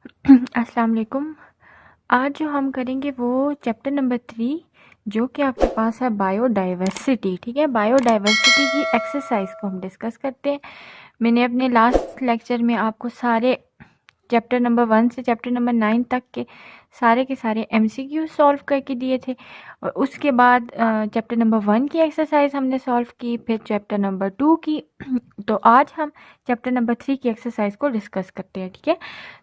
अस्सलाम वालेकुम। आज जो हम करेंगे वो चैप्टर नंबर 3 जो कि आपके पास है बायोडाइवर्सिटी। ठीक है, बायोडाइवर्सिटी की एक्सरसाइज को हम डिस्कस करते हैं। मैंने अपने लास्ट लेक्चर में आपको सारे चैप्टर नंबर 1 से चैप्टर नंबर 9 तक के सारे एमसीक्यू सॉल्व करके दिए थे और उसके बाद चैप्टर नंबर 1 की एक्सरसाइज हमने सॉल्व की, फिर चैप्टर नंबर 2 की। तो आज हम चैप्टर नंबर 3 की एक्सरसाइज को डिस्कस करते हैं। ठीक है,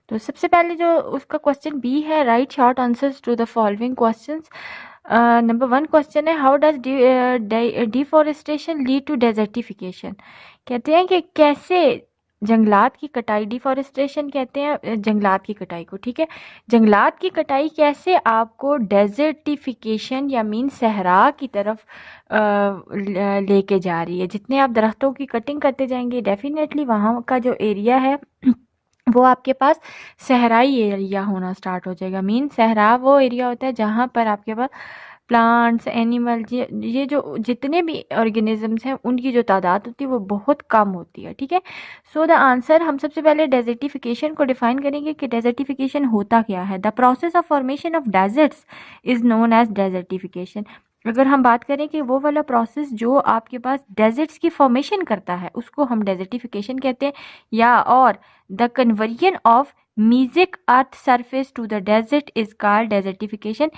तो सबसे पहले जो उसका क्वेश्चन बी है, write short answers to the following questions. Number 1 question है, how does deforestation lead to desertification. कहते हैं कि कैसे जंगलात की कटाई, डिफॉरेस्टेशन कहते हैं जंगलात की कटाई को। ठीक है, जंगलात की कटाई कैसे आपको डेजर्टिफिकेशन या मीन सहरा की तरफ लेके जा रही है। जितने आप दरख्तों की कटिंग करते जाएंगे डेफिनेटली वहाँ का जो एरिया है वो आपके पास सहराई एरिया होना स्टार्ट हो जाएगा। मीन सहरा वो एरिया होता है जहाँ पर आपके पास प्लांट्स, एनिमल, ये जो जितने भी ऑर्गेनिजम्स हैं उनकी जो तादाद होती है वो बहुत कम होती है। ठीक है, सो द आंसर, हम सबसे पहले डेजर्टिफिकेशन को डिफाइन करेंगे कि डेजर्टिफिकेशन होता क्या है। The process of formation of deserts is known as desertification. अगर हम बात करें कि वो वाला प्रोसेस जो आपके पास डेजर्ट्स की फॉर्मेशन करता है उसको हम डेजर्टिफिकेशन कहते हैं, या और the conversion of mesic earth surface to the desert is called desertification.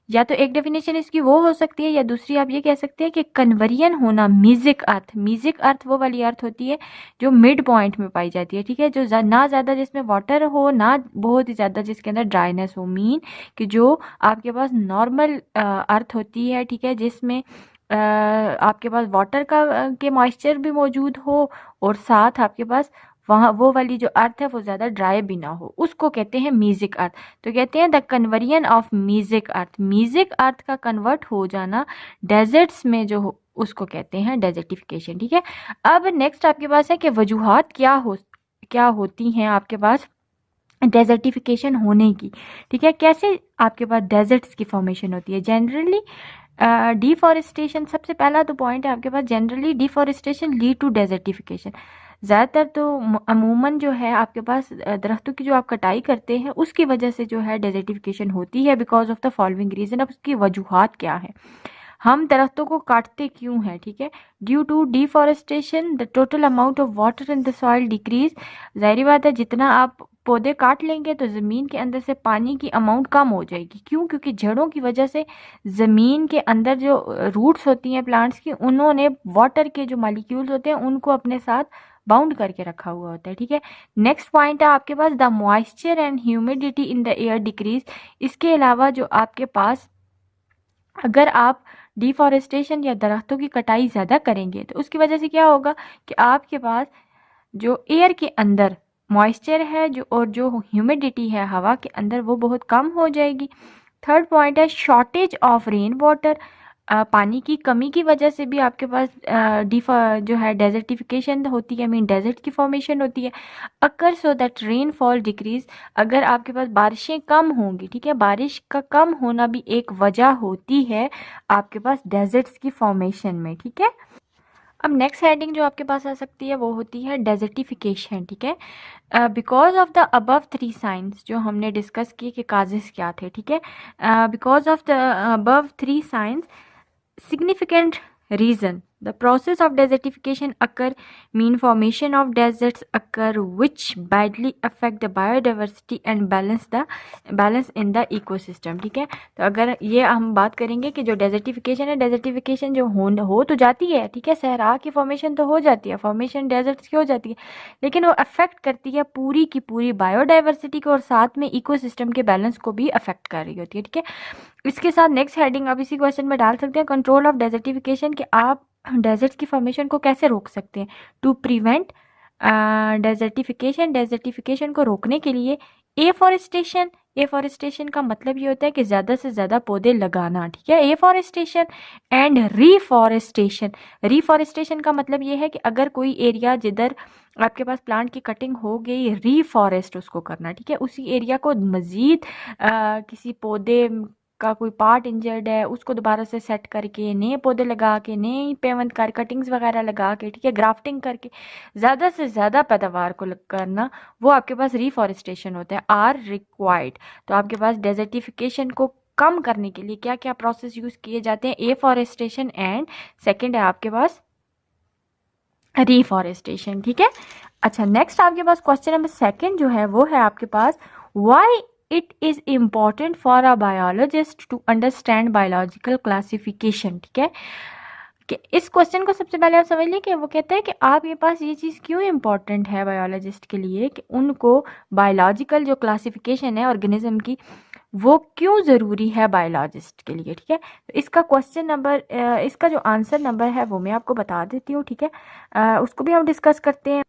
या तो एक डेफिनेशन इसकी वो हो सकती है या दूसरी आप ये कह सकते हैं कि कन्वर्जन होना मीजिक अर्थ। मीजिक अर्थ वो वाली अर्थ होती है जो मिड पॉइंट में पाई जाती है। ठीक है, जो ना ज़्यादा जिसमें वाटर हो ना बहुत ही ज़्यादा जिसके अंदर ड्राइनेस हो। मीन कि जो आपके पास नॉर्मल अर्थ होती है, ठीक है, जिसमें आपके पास वाटर का के मॉइस्चर भी मौजूद हो और साथ आपके पास वहाँ वो वाली जो अर्थ है वो ज़्यादा ड्राई भी ना हो, उसको कहते हैं मीजिक अर्थ। तो कहते हैं the conversion of mesic earth, mesic earth का कन्वर्ट हो जाना डेजर्ट्स में जो हो उसको कहते हैं डेजर्टिफिकेशन। ठीक है, अब नेक्स्ट आपके पास है कि वजूहात क्या होती हैं आपके पास डेजर्टिफिकेशन होने की। ठीक है, कैसे आपके पास डेजर्ट्स की फॉर्मेशन होती है। जनरली डिफॉरेस्टेशन, सबसे पहला तो पॉइंट है आपके पास, generally deforestation lead to desertification. ज़्यादातर तो अमूमन जो है आपके पास दरख्तों की जो आप कटाई करते हैं उसकी वजह से जो है डेजर्टिफिकेशन होती है because of the following reason. अब उसकी वजूहात क्या है, हम दरख्तों को काटते क्यों हैं। ठीक है, due to deforestation the total amount of water in the soil decrease. जाहिर बात है जितना आप पौधे काट लेंगे तो ज़मीन के अंदर से पानी की अमाउंट कम हो जाएगी। क्यों? क्योंकि जड़ों की वजह से ज़मीन के अंदर जो रूट्स होती हैं प्लांट्स की, उन्होंने वाटर के जो मालिक्यूल्स होते हैं उनको अपने साथ बाउंड करके रखा हुआ होता है। ठीक है, नेक्स्ट पॉइंट है आपके पास the moisture and humidity in the air decrease. इसके अलावा जो आपके पास, अगर आप डिफॉरेस्टेशन या दरख्तों की कटाई ज़्यादा करेंगे तो उसकी वजह से क्या होगा कि आपके पास जो एयर के अंदर मॉइस्चर है जो और जो ह्यूमिडिटी है हवा के अंदर वो बहुत कम हो जाएगी। थर्ड पॉइंट है शॉर्टेज ऑफ रेन वाटर। पानी की कमी की वजह से भी आपके पास जो है डेजर्टिफिकेशन होती है, मीन डेजर्ट की फॉर्मेशन होती है। Occur so that rainfall decrease, अगर आपके पास बारिशें कम होंगी, ठीक है, बारिश का कम होना भी एक वजह होती है आपके पास डेजर्ट्स की फॉर्मेशन में। ठीक है, अब नेक्स्ट हेडिंग जो आपके पास आ सकती है वो होती है डेजर्टिफिकेशन। ठीक है, because of the above 3 science जो हमने डिस्कस किए कि काजेस क्या थे। ठीक है, because of the above 3 science significant reason the process of desertification occur, mean formation of deserts occur which badly affect the biodiversity and balance in the ecosystem। ठीक है, तो अगर ये हम बात करेंगे कि जो डेजर्टिफिकेशन है, डेजर्टिफिकेशन जो हो तो जाती है, ठीक है, सहरा की फॉर्मेशन तो हो जाती है, फॉर्मेशन डेजर्ट्स की हो जाती है, लेकिन वो अफेक्ट करती है पूरी की पूरी बायोडाइवर्सिटी को और साथ में इकोसिस्टम के बैलेंस को भी अफेक्ट कर रही होती है। ठीक है, इसके साथ नेक्स्ट हेडिंग आप इसी क्वेश्चन में डाल सकते हैं, कंट्रोल ऑफ डेजर्टिफिकेशन, कि आप डेजर्ट्स की फॉर्मेशन को कैसे रोक सकते हैं। टू प्रिवेंट डेजर्टिफिकेशन को रोकने के लिए एफॉरेस्टेशन, एफॉरेस्टेशन का मतलब ये होता है कि ज़्यादा से ज़्यादा पौधे लगाना। ठीक है, एफॉरेस्टेशन एंड रीफॉरेस्टेशन। रीफॉरेस्टेशन का मतलब ये है कि अगर कोई एरिया जिधर आपके पास प्लांट की कटिंग हो गई, रीफॉरेस्ट उसको करना। ठीक है, उसी एरिया को मज़ीद किसी पौधे का कोई पार्ट इंजर्ड है उसको दोबारा से सेट करके नए पौधे लगा के नई पेवंत कर कटिंग्स वगैरह लगा के, ठीक है, ग्राफ्टिंग करके ज़्यादा से ज़्यादा पैदावार को करना, वो आपके पास रिफॉरेस्टेशन होता है, आर रिक्वायर्ड। तो आपके पास डेजर्टिफिकेशन को कम करने के लिए क्या क्या प्रोसेस यूज़ किए जाते हैं, एफॉरेस्टेशन एंड सेकेंड है आपके पास रिफॉरेस्टेशन, ठीक है। अच्छा, नेक्स्ट आपके पास क्वेश्चन नंबर सेकंड जो है वो है आपके पास, why it is important for a biologist to understand biological classification, ठीक है। कि इस क्वेश्चन को सबसे पहले आप समझ लें कि वो कहते हैं कि आपके पास ये चीज़ क्यों इम्पॉर्टेंट है बायोलॉजिस्ट के लिए, कि उनको बायोलॉजिकल जो क्लासिफिकेशन है ऑर्गेनिज्म की वो क्यों ज़रूरी है बायोलॉजिस्ट के लिए, ठीक है। तो इसका क्वेश्चन नंबर इसका जो आंसर नंबर है वो मैं आपको बता देती हूँ, ठीक है, उसको भी हम डिस्कस करते हैं।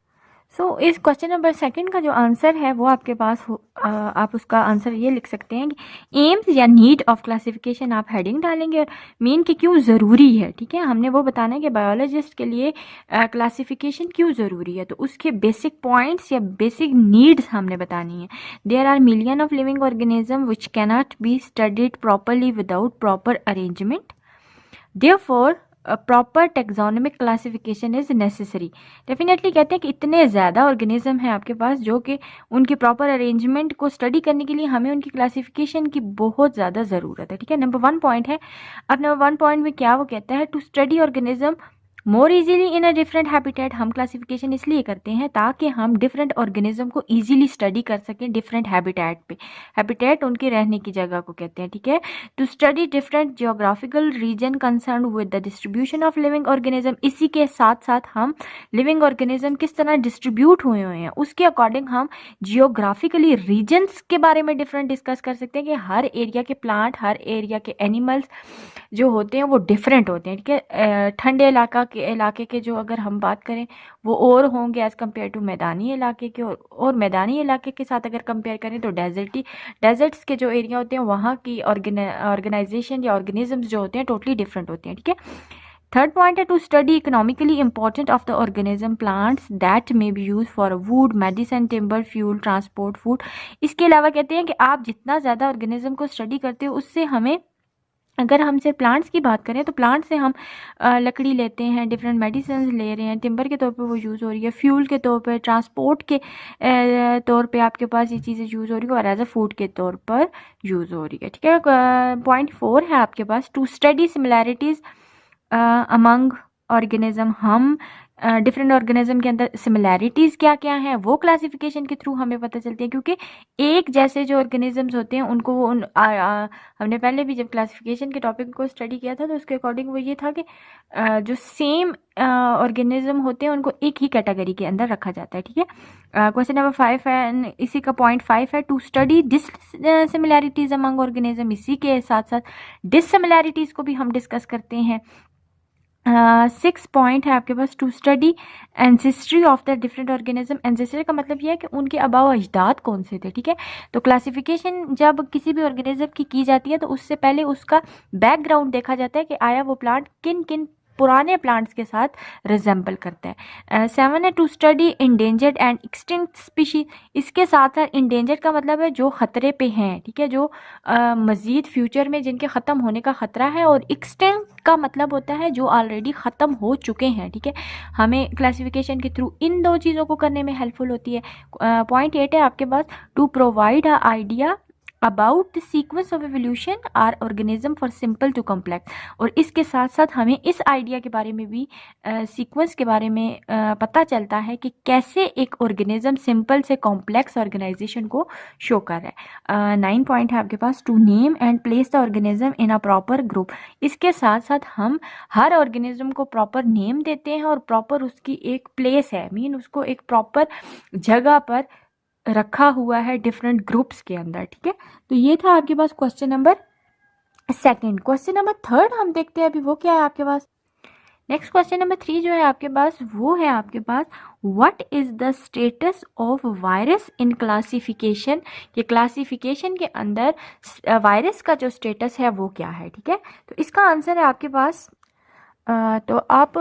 सो इस क्वेश्चन नंबर सेकंड का जो आंसर है वो आपके पास आप उसका आंसर ये लिख सकते हैं कि एम्स या नीड ऑफ क्लासिफिकेशन आप हेडिंग डालेंगे और मीन कि क्यों ज़रूरी है, ठीक है। हमने वो बताना है कि बायोलॉजिस्ट के लिए क्लासिफिकेशन क्यों ज़रूरी है, तो उसके बेसिक पॉइंट्स या बेसिक नीड्स हमने बतानी है। There are million of living organism which cannot be studied properly without proper arrangement, therefore proper taxonomic classification is necessary. Definitely कहते हैं कि इतने ज़्यादा ऑर्गेनिज्म हैं आपके पास जो कि उनकी प्रॉपर अरेंजमेंट को स्टडी करने के लिए हमें उनकी क्लासिफिकेशन की बहुत ज़्यादा ज़रूरत है, ठीक है। नंबर 1 पॉइंट है, अब नंबर 1 पॉइंट में क्या वो कहता है, to study organism more easily in a different habitat. हम क्लासिफिकेशन इसलिए करते हैं ताकि हम डिफरेंट ऑर्गेनिज्म को इजीली स्टडी कर सकें डिफरेंट हैबिटेट पे। हैबिटेट उनके रहने की जगह को कहते हैं, ठीक है। To study different geographical region concern with the distribution of living organism. इसी के साथ साथ हम लिविंग ऑर्गेनिज्म किस तरह डिस्ट्रीब्यूट हुए हैं उसके अकॉर्डिंग हम जियोग्राफिकली रीजन्स के बारे में डिफरेंट डिस्कस कर सकते हैं कि हर एरिया के प्लांट, हर एरिया के एनिमल्स जो होते हैं वो डिफरेंट होते हैं, ठीक है। ठंडे इलाके के जो अगर हम बात करें वो और होंगे एज़ कम्पेयर टू मैदानी इलाके के, और मैदानी इलाके के साथ अगर कंपेयर करें तो डेजर्ट्स के जो एरिया होते हैं वहाँ की ऑर्गेनाइजेशन या ऑर्गेनिजम्स जो होते हैं टोटली डिफरेंट होते हैं, ठीक है। थर्ड पॉइंट है, to study economically important of the organism plants that may be use for wood, medicine, timber, fuel, transport, food. इसके अलावा कहते हैं कि आप जितना ज़्यादा ऑर्गेनिज्म को स्टडी करते हो उससे हमें, अगर हम सिर्फ प्लांट्स की बात करें तो प्लांट से हम लकड़ी लेते हैं, डिफरेंट मेडिसिन ले रहे हैं, टिम्बर के तौर पे वो यूज़ हो रही है, फ्यूल के तौर पे, ट्रांसपोर्ट के तौर पे आपके पास ये चीज़ें यूज़ हो रही है और एज अ फूड के तौर पर यूज़ हो रही है, ठीक है। पॉइंट 4 है आपके पास, to study similarities among organism. हम डिफरेंट ऑर्गेनिज्म के अंदर सिमिलैरिटीज़ क्या क्या हैं वो क्लासिफिकेशन के थ्रू हमें पता चलती है, क्योंकि एक जैसे जो ऑर्गेनिजम्स होते हैं उनको वो हमने पहले भी जब क्लासिफिकेशन के टॉपिक को स्टडी किया था तो उसके अकॉर्डिंग वो ये था कि जो सेम ऑर्गेनिज्म होते हैं उनको एक ही कैटेगरी के अंदर रखा जाता है, ठीक है। क्वेश्चन नंबर 5 है, इसी का पॉइंट 5 है, टू स्टडी डिससिमिलैरिटीज़ अमंग ऑर्गेनिज्म। इसी के साथ साथ डिससिमिलैरिटीज़ को भी हम डिस्कस करते हैं। 6 पॉइंट है आपके पास, to study ancestry of the different organism. Ancestry का मतलब ये है कि उनके आबाव अजदाद कौन से थे, ठीक है। तो क्लासिफिकेशन जब किसी भी ऑर्गेनिज्म की जाती है तो उससे पहले उसका बैकग्राउंड देखा जाता है कि आया वो प्लांट किन किन पुराने प्लांट्स के साथ रिजेंबल करते हैं। 7 है, to study endangered and extinct species. इसके साथ साथ इंडेंजर्ड का मतलब है जो खतरे पे हैं, ठीक है, जो मज़ीद फ्यूचर में जिनके ख़त्म होने का ख़तरा है, और एक्सटिंक्ट का मतलब होता है जो ऑलरेडी ख़त्म हो चुके हैं, ठीक है। हमें क्लासिफिकेशन के थ्रू इन दो चीज़ों को करने में हेल्पफुल होती है। पॉइंट 8 है आपके पास, to provide a idea about the sequence of evolution are organism for simple to complex. और इसके साथ साथ हमें इस आइडिया के बारे में भी सीक्वेंस के बारे में पता चलता है कि कैसे एक ऑर्गेनिज्म सिंपल से कॉम्प्लेक्स ऑर्गेनाइजेशन को शो कर रहा है। 9 पॉइंट है आपके पास, to name and place the organism in a proper group. इसके साथ साथ हम हर ऑर्गेनिज्म को प्रॉपर नेम देते हैं और प्रॉपर उसकी एक प्लेस है, मीन उसको एक प्रॉपर जगह पर रखा हुआ है डिफरेंट ग्रुप्स के अंदर, ठीक है। तो ये था आपके पास question number second. Question number third हम देखते हैं अभी, वो क्या है आपके पास। नेक्स्ट क्वेश्चन नंबर 3 जो है आपके पास वो है आपके पास, what is the status of virus in classification. कि क्लासिफिकेशन के अंदर वायरस का जो स्टेटस है वो क्या है, ठीक है। तो इसका आंसर है आपके पास तो आप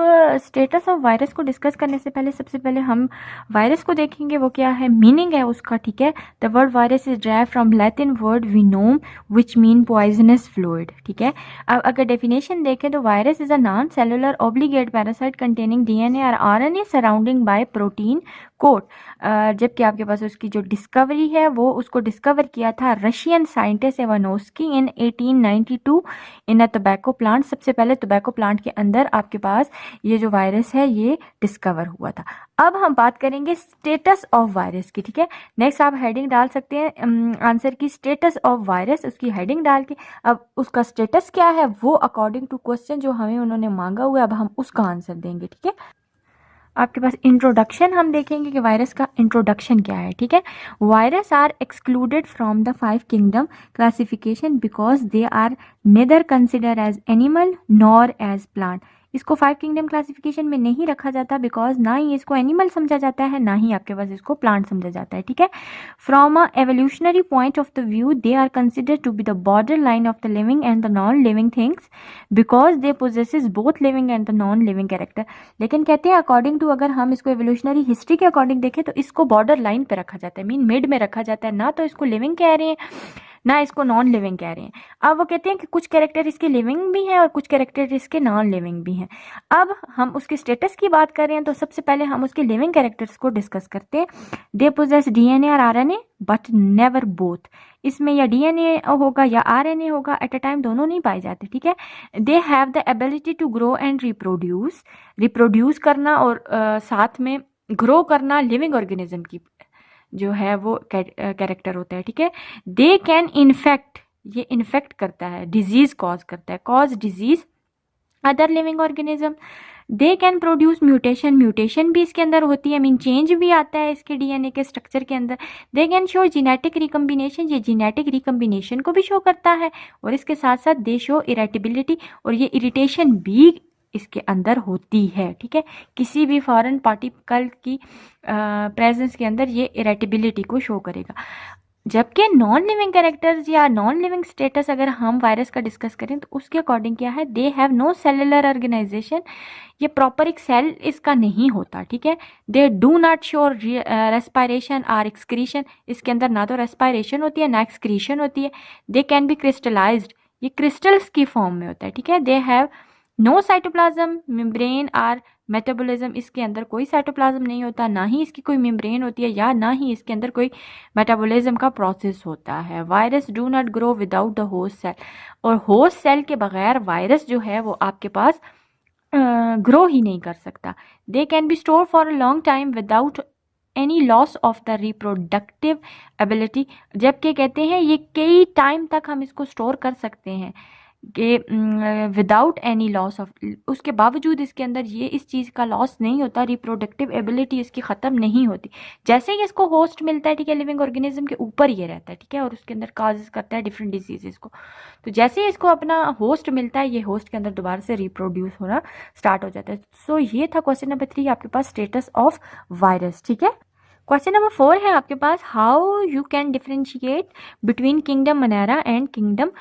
स्टेटस ऑफ वायरस को डिस्कस करने से पहले सबसे पहले हम वायरस को देखेंगे, वो क्या है, मीनिंग है उसका, ठीक है। The word virus is drive from Latin word venom which mean poisonous fluid, ठीक है। अब अगर डेफिनेशन देखें तो virus is a non cellular obligate parasite containing DNA और RNA surrounding by protein coat. जबकि आपके पास उसकी जो डिस्कवरी है वो उसको डिस्कवर किया था रशियन साइंटिस्ट इवानोस्की इन 1892 इन अ टोबैको प्लांट। सबसे पहले टोबैको प्लांट के अंदर आपके पास ये जो वायरस है ये डिस्कवर हुआ था। अब हम बात करेंगे स्टेटस ऑफ वायरस की, ठीक है। नेक्स्ट आप हेडिंग डाल सकते हैं आंसर की स्टेटस ऑफ वायरस, उसकी हेडिंग डाल के अब उसका स्टेटस क्या है वो अकॉर्डिंग टू क्वेश्चन जो हमें उन्होंने मांगा हुआ है अब हम उसका आंसर देंगे, ठीक है। आपके पास इंट्रोडक्शन हम देखेंगे कि वायरस का इंट्रोडक्शन क्या है, ठीक है। Virus are excluded from the 5 kingdom classification because they are neither consider as animal nor as plant. इसको 5 किंगडम क्लासिफिकेशन में नहीं रखा जाता बिकॉज ना ही इसको एनिमल समझा जाता है ना ही आपके पास इसको प्लांट समझा जाता है, ठीक है। From a evolutionary point of the view they are considered to be the border line of the living and the non living things because they possesses both living and the non living character. लेकिन कहते हैं according to अगर हम इसको evolutionary history के according देखें तो इसको बॉर्डर लाइन पे रखा जाता है, मीन मिड में रखा जाता है, ना तो इसको लिविंग कह रहे हैं ना इसको नॉन लिविंग कह रहे हैं। अब वो कहते हैं कि कुछ कैरेक्टर इसके लिविंग भी हैं और कुछ कैरेक्टर इसके नॉन लिविंग भी हैं। अब हम उसके स्टेटस की बात कर रहे हैं तो सबसे पहले हम उसके लिविंग कैरेक्टर्स को डिस्कस करते हैं। दे पोजेस डीएनए और आरएनए बट नेवर बोथ। इसमें या डीएनए होगा या आरएनए होगा, एट अ टाइम दोनों नहीं पाए जाते, ठीक है। They have the ability to grow and reproduce करना और साथ में ग्रो करना लिविंग ऑर्गेनिज्म की जो है वो कैरेक्टर होता है, ठीक है। दे कैन इन्फेक्ट, ये इन्फेक्ट करता है, डिजीज कॉज करता है, cause disease other living organism. They can produce mutation भी इसके अंदर होती है, मीन चेंज भी आता है इसके डीएनए के स्ट्रक्चर के अंदर। They can show genetic recombination, ये जीनेटिक रिकम्बिनेशन को भी शो करता है और इसके साथ साथ दे शो इरेटेबिलिटी, और ये इरिटेशन भी इसके अंदर होती है, ठीक है। किसी भी फॉरेन पार्टिकल की प्रेजेंस के अंदर ये इरेटेबिलिटी को शो करेगा। जबकि नॉन लिविंग कैरेक्टर्स या नॉन लिविंग स्टेटस अगर हम वायरस का डिस्कस करें तो उसके अकॉर्डिंग क्या है, they have no cellular organisation, ये प्रॉपर एक सेल इसका नहीं होता, ठीक है। They do not show respiration और एक्सक्रीशन, इसके अंदर ना तो रेस्पायरेशन होती है ना एक्सक्रीशन होती है। दे कैन बी क्रिस्टलाइज्ड, ये क्रिस्टल्स की फॉर्म में होता है, ठीक है। They have no cytoplasm membrane और मेटाबॉलिज्म, इसके अंदर कोई साइटोप्लाज्म नहीं होता, ना ही इसकी कोई मेम्ब्रेन होती है या ना ही इसके अंदर कोई मेटाबॉलिज्म का प्रोसेस होता है। Virus do not grow without the host cell, और होस्ट सेल के बगैर वायरस जो है वो आपके पास ग्रो ही नहीं कर सकता। दे can B store for a long time without any loss of the reproductive ability, जबकि कहते हैं ये कई टाइम तक हम इसको स्टोर कर सकते हैं कि विदाउट एनी लॉस ऑफ, उसके बावजूद इसके अंदर ये इस चीज़ का लॉस नहीं होता, रिप्रोडक्टिव एबिलिटी इसकी ख़त्म नहीं होती। जैसे ही इसको होस्ट मिलता है, ठीक है, लिविंग ऑर्गेनिज्म के ऊपर ये रहता है, ठीक है, और उसके अंदर काजेस करता है डिफरेंट डिजीजेस को। तो जैसे ही इसको अपना होस्ट मिलता है ये होस्ट के अंदर दोबारा से रिप्रोड्यूस होना स्टार्ट हो जाता है। सो ये था क्वेश्चन नंबर 3 आपके पास स्टेटस ऑफ वायरस, ठीक है। क्वेश्चन नंबर 4 है आपके पास, how you can differentiate between kingdom Monera and kingdom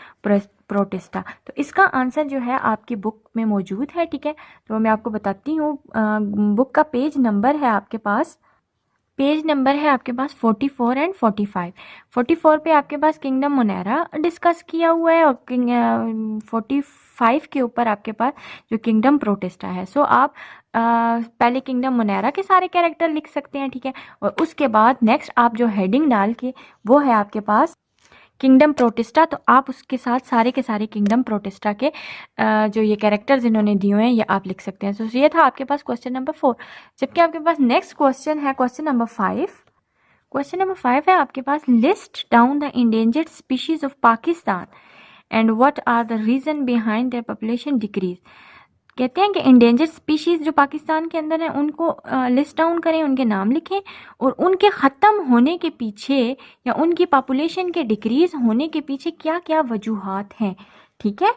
Protista. तो इसका आंसर जो है आपकी बुक में मौजूद है, ठीक है। तो मैं आपको बताती हूँ, बुक का पेज नंबर है आपके पास, पेज नंबर है आपके पास 44 एंड 45। 44 पे आपके पास किंगडम मोनेरा डिस्कस किया हुआ है और 45 के ऊपर आपके पास जो किंगडम प्रोटिस्टा है। सो आप पहले किंगडम मोनेरा के सारे कैरेक्टर लिख सकते हैं, ठीक है, और उसके बाद नेक्स्ट आप जो हेडिंग डाल के वो है आपके पास किंगडम प्रोटिस्टा, तो आप उसके साथ सारे के सारे किंगडम प्रोटिस्टा के जो ये कैरेक्टर्स इन्होंने दिए हुए हैं ये आप लिख सकते हैं। तो ये था आपके पास क्वेश्चन नंबर 4। जबकि आपके पास नेक्स्ट क्वेश्चन है क्वेश्चन नंबर 5। क्वेश्चन नंबर 5 है आपके पास, list down the endangered species of Pakistan and what are the reason behind their population decrease. कहते हैं कि इंडेंजर्ड स्पीशीज़ जो पाकिस्तान के अंदर हैं उनको लिस्ट डाउन करें, उनके नाम लिखें और उनके ख़त्म होने के पीछे या उनकी पॉपुलेशन के डिक्रीज़ होने के पीछे क्या क्या वजूहात हैं, ठीक है।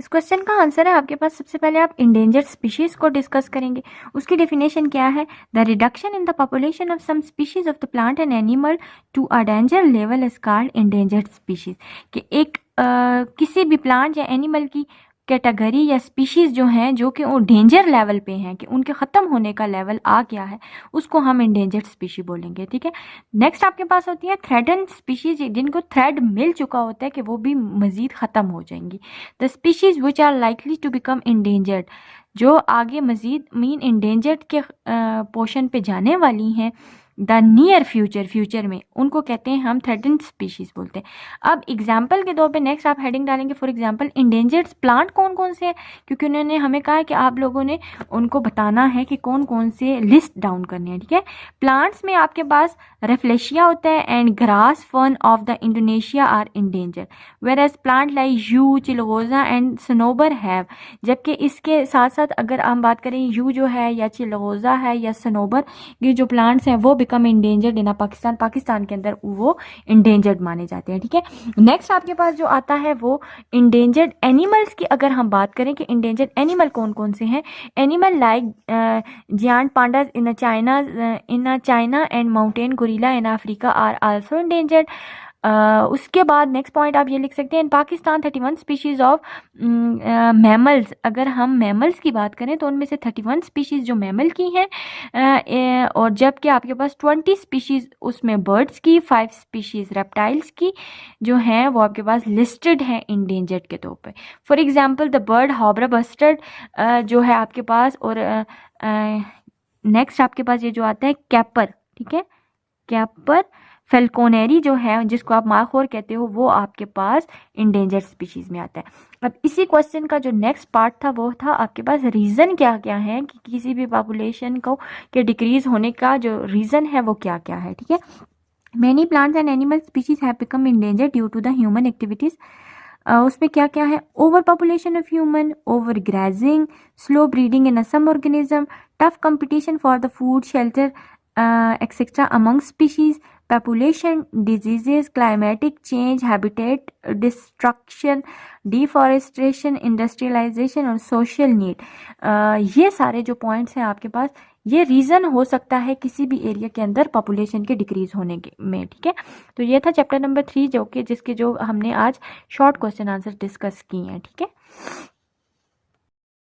इस क्वेश्चन का आंसर है आपके पास, सबसे पहले आप इंडेंजर्ड स्पीशीज़ को डिस्कस करेंगे। उसकी डेफिनेशन क्या है, the reduction in the population of some species of the plant and animal to a danger level is called endangered species. कि एक किसी भी प्लांट या एनिमल की कैटेगरी या स्पीशीज़ जो हैं जो कि वो डेंजर लेवल पे हैं, कि उनके ख़त्म होने का लेवल आ गया है, उसको हम इंडेंजर्ड स्पीशी बोलेंगे, ठीक है। नेक्स्ट आपके पास होती है थ्रेटन स्पीशीज़, जिनको थ्रेड मिल चुका होता है कि वो भी मज़ीद ख़त्म हो जाएंगी। The species which are likely to become endangered, जो आगे मज़ीद मीन इंडेंजर्ड के पोर्शन पे जाने वाली हैं द नियर फ्यूचर में, उनको कहते हैं हम थ्रेटन्ड स्पीशीज़ बोलते हैं। अब एग्जाम्पल के तौर पे नेक्स्ट आप हेडिंग डालेंगे फॉर एग्जाम्पल इंडेंजर्ड प्लांट कौन कौन से हैं, क्योंकि उन्होंने हमें कहा है कि आप लोगों ने उनको बताना है कि कौन कौन से लिस्ट डाउन करने हैं, ठीक है। प्लांट्स में आपके पास रेफ्लेशिया होता है and grass fern of the Indonesia are endangered, whereas plant like yew, चिलगोजा एंड सनोबर हैव, जबकि इसके साथ साथ अगर हम बात करें यू जो है या चिलगोजा है या सनोबर, ये जो प्लांट्स हैं वो बिकम इंडेंजर्ड इन पाकिस्तान के अंदर वो इंडेंजर्ड माने जाते हैं, ठीक है। नेक्स्ट आपके पास जो आता है वो इंडेंजर्ड एनिमल्स की अगर हम बात करें कि इंडेंजर्ड एनिमल कौन कौन से हैं, animal like giant pandas in China and mountain gorilla in Africa are also endangered. उसके बाद नेक्स्ट पॉइंट आप ये लिख सकते हैं in Pakistan 31 species of mammals, अगर हम मैमल्स की बात करें तो उनमें से 31 स्पीशीज़ जो मैमल की हैं, और जबकि आपके पास 20 स्पीशीज़ उसमें बर्ड्स की, 5 स्पीशीज़ रेप्टाइल्स की जो हैं वो आपके पास लिस्टेड हैं इंडेंजर्ड के तौर पे। For example the bird houbara bustard जो है आपके पास, और नेक्स्ट आपके पास ये जो आता है कैपर, ठीक है, कैपर फेल्कोनेरी जो है जिसको आप माखोर कहते हो, वो आपके पास इंडेंजर्ड स्पीशीज़ में आता है। अब इसी क्वेश्चन का जो नेक्स्ट पार्ट था वो था आपके पास रीज़न क्या क्या है कि किसी भी पॉपुलेशन को के डिक्रीज़ होने का जो रीज़न है वो क्या क्या है, ठीक है। Many plants and animal species have become endangered due to the human activities, उसमें क्या क्या है, over population of human, over grazing, slow breeding in some organism, tough competition for the food shelter etcetera among species, population, diseases, climatic change, habitat destruction, deforestation, industrialisation और social need, ये सारे जो points हैं आपके पास, ये reason हो सकता है किसी भी एरिया के अंदर पॉपुलेशन के डिक्रीज होने के में, ठीक है। तो ये था चैप्टर नंबर 3 जो कि जिसके जो हमने आज शॉर्ट क्वेश्चन आंसर डिस्कस किए हैं, ठीक है।